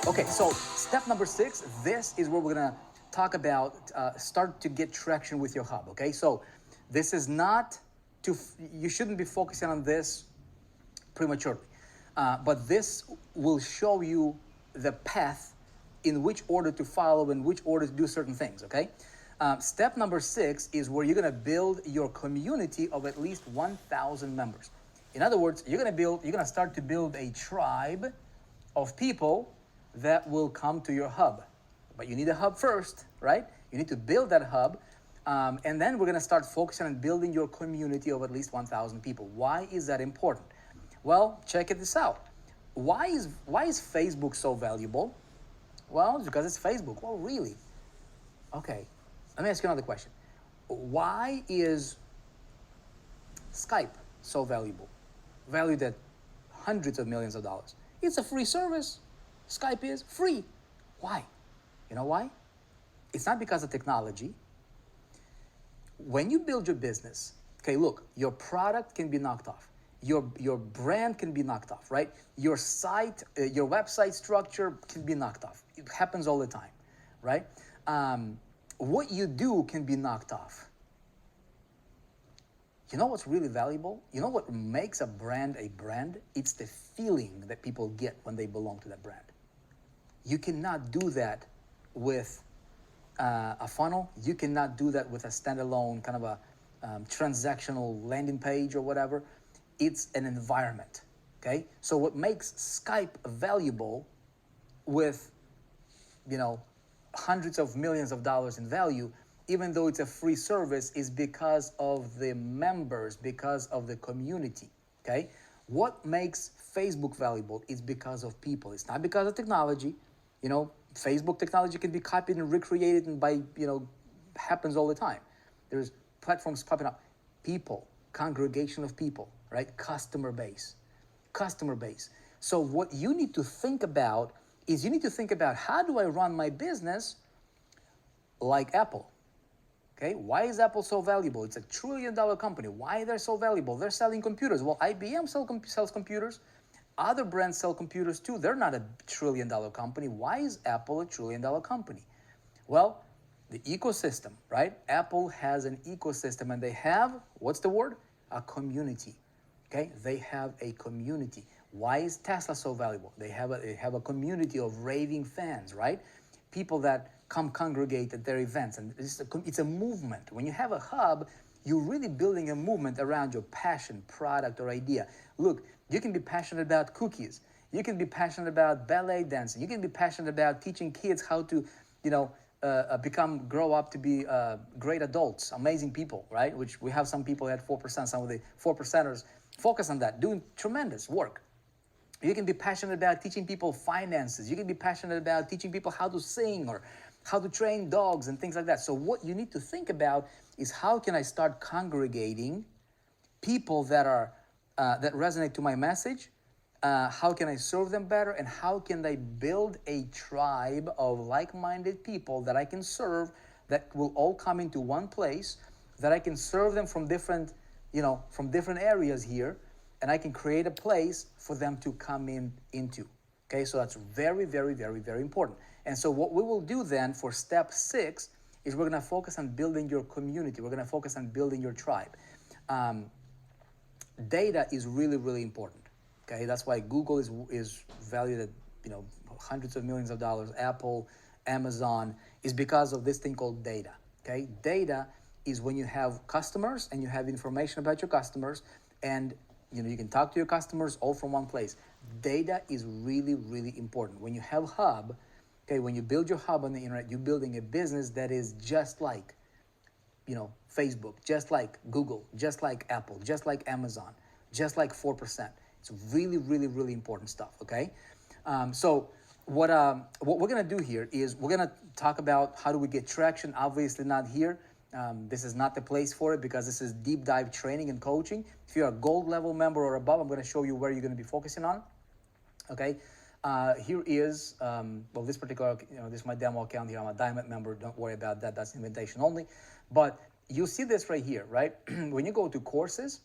Okay, so step number 6, this is where we're gonna talk about, start to get traction with your hub, okay? So this is not you shouldn't be focusing on this prematurely. But this will show you the path in which order to follow, in which order to do certain things, okay? Step number 6 is where you're gonna build your community of at least 1,000 members. In other words, you're gonna start to build a tribe of people that will come to your hub. But you need a hub first, right? You need to build that hub. And then we're gonna start focusing on building your community of at least 1,000 people. Why is that important? Well, check this out. Why is Facebook so valuable? Well, it's because it's Facebook. Well, really? Okay, let me ask you another question. Why is Skype so valuable? Valued at hundreds of millions of dollars. It's a free service. Skype is free. Why? You know why? It's not because of technology. When you build your business, okay, look, your product can be knocked off. Your brand can be knocked off, right? Your site, your website structure can be knocked off. It happens all the time, right? What you do can be knocked off. You know what's really valuable? You know what makes a brand a brand? It's the feeling that people get when they belong to that brand. You cannot do that with a funnel. You cannot do that with a standalone kind of a transactional landing page or whatever. It's an environment, okay? So what makes Skype valuable with, hundreds of millions of dollars in value, even though it's a free service, is because of the members, because of the community, okay? What makes Facebook valuable is because of people. It's not because of technology. Facebook technology can be copied and recreated and happens all the time. There's platforms popping up. People, congregation of people, right? Customer base. So what you need to think about is how do I run my business like Apple? Okay, why is Apple so valuable? It's $1 trillion company. Why they're so valuable? They're selling computers. Well, IBM sells computers. Other brands sell computers too. They're not $1 trillion company. Why is Apple $1 trillion company? Well, the ecosystem, right? Apple has an ecosystem, and they have, what's the word? A community. Okay, they have a community. Why is Tesla so valuable? They have a community of raving fans, right? People that come congregate at their events, and it's a movement. When you have a hub, you're really building a movement around your passion, product, or idea. Look, you can be passionate about cookies. You can be passionate about ballet dancing. You can be passionate about teaching kids how to, grow up to be great adults, amazing people, right? Which we have some people at 4%, some of the 4%ers focus on that, doing tremendous work. You can be passionate about teaching people finances. You can be passionate about teaching people how to sing or how to train dogs and things like that. So what you need to think about is, how can I start congregating people that are that resonate to my message? How can I serve them better? And how can I build a tribe of like-minded people that I can serve, that will all come into one place, that I can serve them from different areas here, and I can create a place for them to come into. Okay, so that's very, very, very, very important. And so what we will do then for step 6 is we're going to focus on building your community. We're going to focus on building your tribe. Data is really, really important. Okay, that's why Google is valued at hundreds of millions of dollars. Apple, Amazon, is because of this thing called data. Okay, data is when you have customers and you have information about your customers, and you can talk to your customers all from one place. Data is really, really important. When you have a hub, okay, when you build your hub on the internet, you're building a business that is just like, Facebook, just like Google, just like Apple, just like Amazon, just like 4%. It's really, really, really important stuff, okay? So what we're gonna do here is we're gonna talk about how do we get traction. Obviously not here. This is not the place for it, because this is deep dive training and coaching. If you're a gold level member or above, I'm gonna show you where you're gonna be focusing on, okay? Here is, this particular, this is my demo account here. I'm a diamond member. Don't worry about that. That's invitation only. But you see this right here, right? When you go to courses,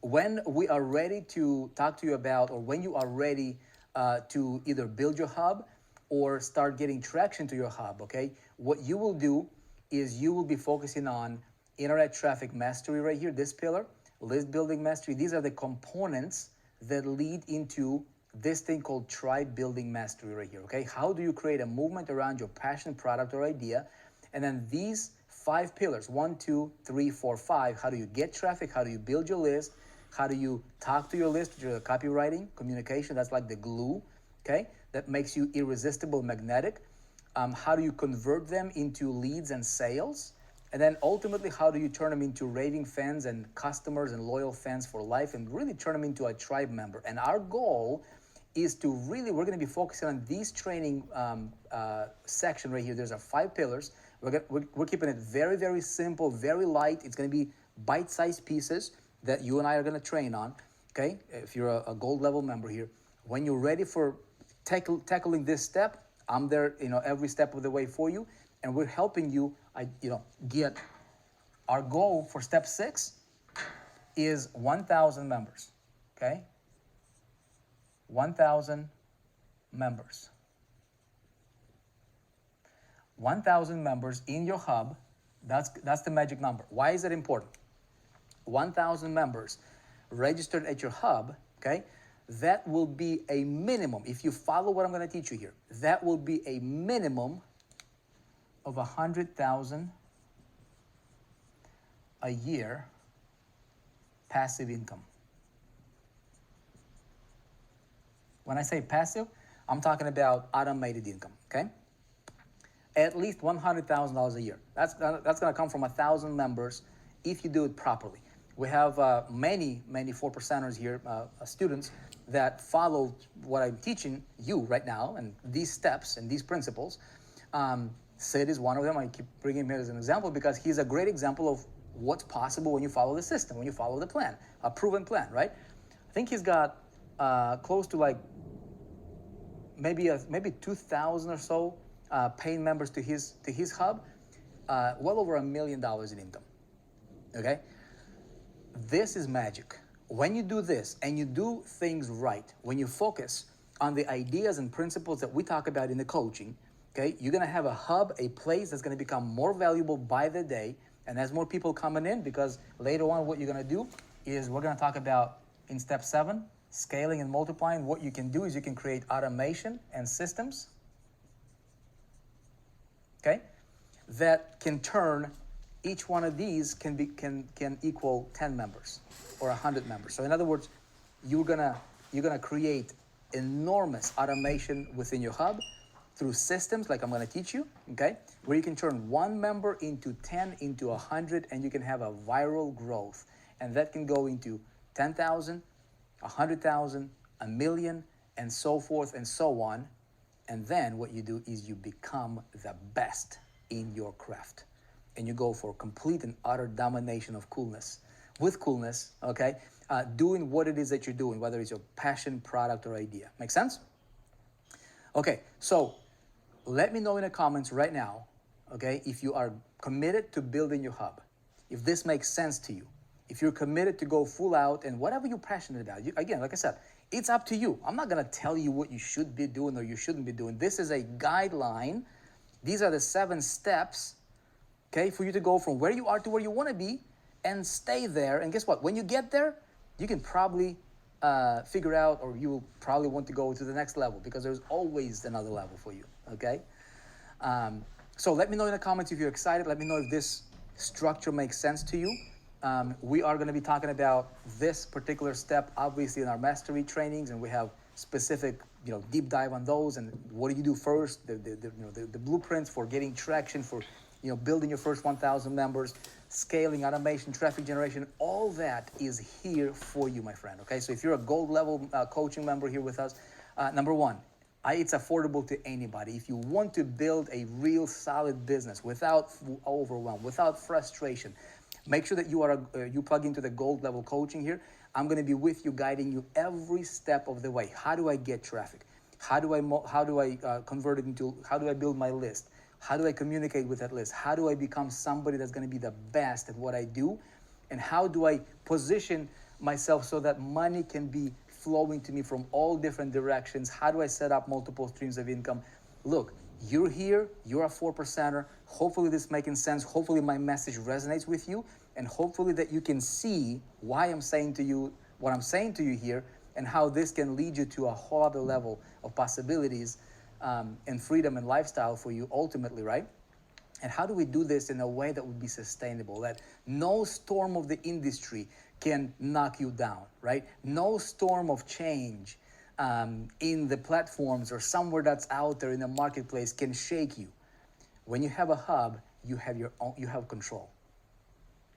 when we are ready to talk to you about, or when you are ready to either build your hub or start getting traction to your hub, okay? What you will do is you will be focusing on internet traffic mastery right here, this pillar, list building mastery. These are the components that lead into this thing called tribe building mastery right here, okay? How do you create a movement around your passion, product, or idea? And then these 5 pillars, 1, 2, 3, 4, 5, how do you get traffic? How do you build your list? How do you talk to your list, which is copywriting, communication? That's like the glue, okay? That makes you irresistible, magnetic. How do you convert them into leads and sales? And then ultimately, how do you turn them into raving fans and customers and loyal fans for life and really turn them into a tribe member? And our goal is to really, we're going to be focusing on these training section right here. There's our 5 pillars. We're keeping it very, very simple, very light. It's going to be bite-sized pieces that you and I are going to train on, okay? If you're a gold level member here, when you're ready for tackling this step, I'm there, every step of the way for you, and we're helping you, get. Our goal for step 6 is 1,000 members, okay? 1,000 members. 1,000 members in your hub, that's the magic number. Why is it important? 1,000 members registered at your hub, okay? That will be a minimum, if you follow what I'm going to teach you here, that will be a minimum of 100,000 a year passive income. When I say passive, I'm talking about automated income, okay? At least $100,000 a year. That's going to come from 1,000 members if you do it properly. We have many 4%ers here, students that follow what I'm teaching you right now, and these steps and these principles. Sid is one of them. I keep bringing him here as an example because he's a great example of what's possible when you follow the system, when you follow the plan, a proven plan, right? I think he's got close to like maybe 2,000 or so paying members to his hub, well over $1 million in income. Okay, this is magic. When you do this and you do things right, when you focus on the ideas and principles that we talk about in the coaching, okay, you're gonna have a hub, a place that's gonna become more valuable by the day. And as more people coming in, because later on what you're gonna do is we're gonna talk about in step 7, scaling and multiplying. What you can do is you can create automation and systems, okay, that can turn each one of these can equal 10 members or 100 members. So in other words, you're gonna create enormous automation within your hub through systems like I'm gonna teach you, okay, where you can turn 1 member into 10, into 100, and you can have a viral growth. And that can go into 10,000, 100,000, 1 million, and so forth and so on. And then what you do is you become the best in your craft. And you go for complete and utter domination of coolness. With coolness, okay? Doing what it is that you're doing, whether it's your passion, product, or idea. Make sense? Okay, so let me know in the comments right now, okay, if you are committed to building your hub, if this makes sense to you, if you're committed to go full out and whatever you're passionate about. Again, like I said, it's up to you. I'm not going to tell you what you should be doing or you shouldn't be doing. This is a guideline. These are the 7 steps, okay, for you to go from where you are to where you want to be and stay there. And guess what? When you get there, you can probably figure out, or you will probably want to go to the next level because there's always another level for you, okay? So let me know in the comments if you're excited. Let me know if this structure makes sense to you. We are going to be talking about this particular step, obviously, in our mastery trainings, and we have specific, deep dive on those. And what do you do first? The blueprints for getting traction, for building your first 1,000 members, scaling, automation, traffic generation. All that is here for you, my friend. Okay, so if you're a gold level coaching member here with us, number 1. It's affordable to anybody. If you want to build a real solid business without overwhelm, without frustration, make sure that you plug into the gold level coaching here. I'm going to be with you, guiding you every step of the way. How do I get traffic? How do I convert it into? How do I build my list? How do I communicate with that list? How do I become somebody that's going to be the best at what I do? And how do I position myself so that money can be flowing to me from all different directions. How do I set up multiple streams of income? Look, you're here, you're a 4%er. Hopefully this is making sense. Hopefully my message resonates with you, and hopefully that you can see why I'm saying to you what I'm saying to you here, and how this can lead you to a whole other level of possibilities and freedom and lifestyle for you ultimately, right? And how do we do this in a way that would be sustainable, that no storm of the industry can knock you down, right? No storm of change in the platforms or somewhere that's out there in the marketplace can shake you. When you have a hub, you have your own, you have control.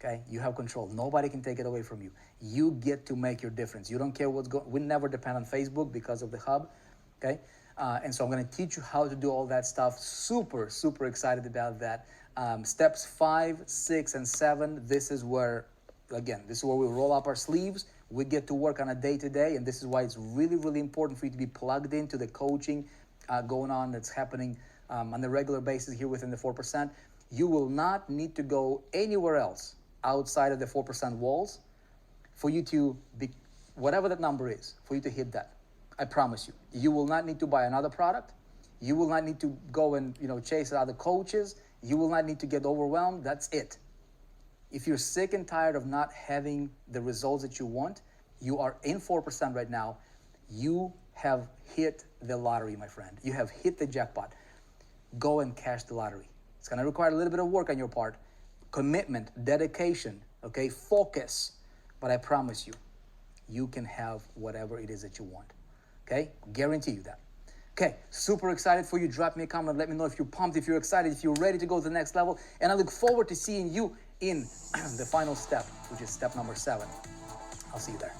Okay, you have control. Nobody can take it away from you. You get to make your difference. You don't care what's going. We never depend on Facebook because of the hub. Okay, and so I'm going to teach you how to do all that stuff. Super, super excited about that. Steps 5, 6, and 7. This is where, again, this is where we roll up our sleeves. We get to work on a day-to-day, and this is why it's really, really important for you to be plugged into the coaching going on that's happening on a regular basis here within the 4%. You will not need to go anywhere else outside of the 4% walls for you to be, whatever that number is, for you to hit that. I promise you. You will not need to buy another product. You will not need to go and chase other coaches. You will not need to get overwhelmed. That's it. If you're sick and tired of not having the results that you want, you are in 4% right now. You have hit the lottery, my friend. You have hit the jackpot. Go and cash the lottery. It's going to require a little bit of work on your part. Commitment, dedication, okay, focus. But I promise you, you can have whatever it is that you want, okay? Guarantee you that. Okay, super excited for you. Drop me a comment. Let me know if you're pumped, if you're excited, if you're ready to go to the next level. And I look forward to seeing you in the final step, which is step number 7. I'll see you there.